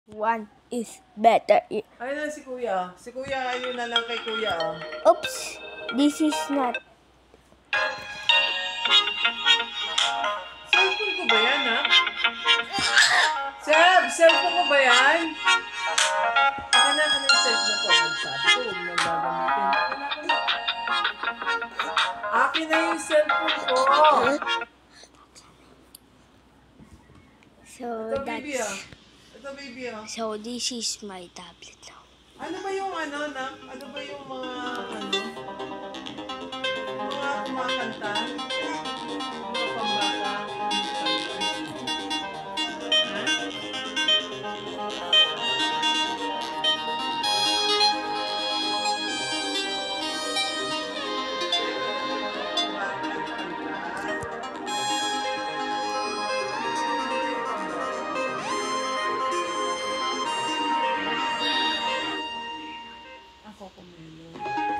One is better. Ayun na si Kuya. Si Kuya, ayun na lang kay Kuya. Oops, this is not. Cellphone ko ba yan, ha? Cellphone ko ba yan? Akin na yung cellphone ko. Sabi ko, huwag nang gagamitin. Akin na yung cellphone ko. So Ito, baby, ah. that's. Ito, baby, ah. So this is my tablet now. Ano ba yung ano, nak? Ano ba yung mga, mga kumakanta? Mga pambata? Ako kumelo.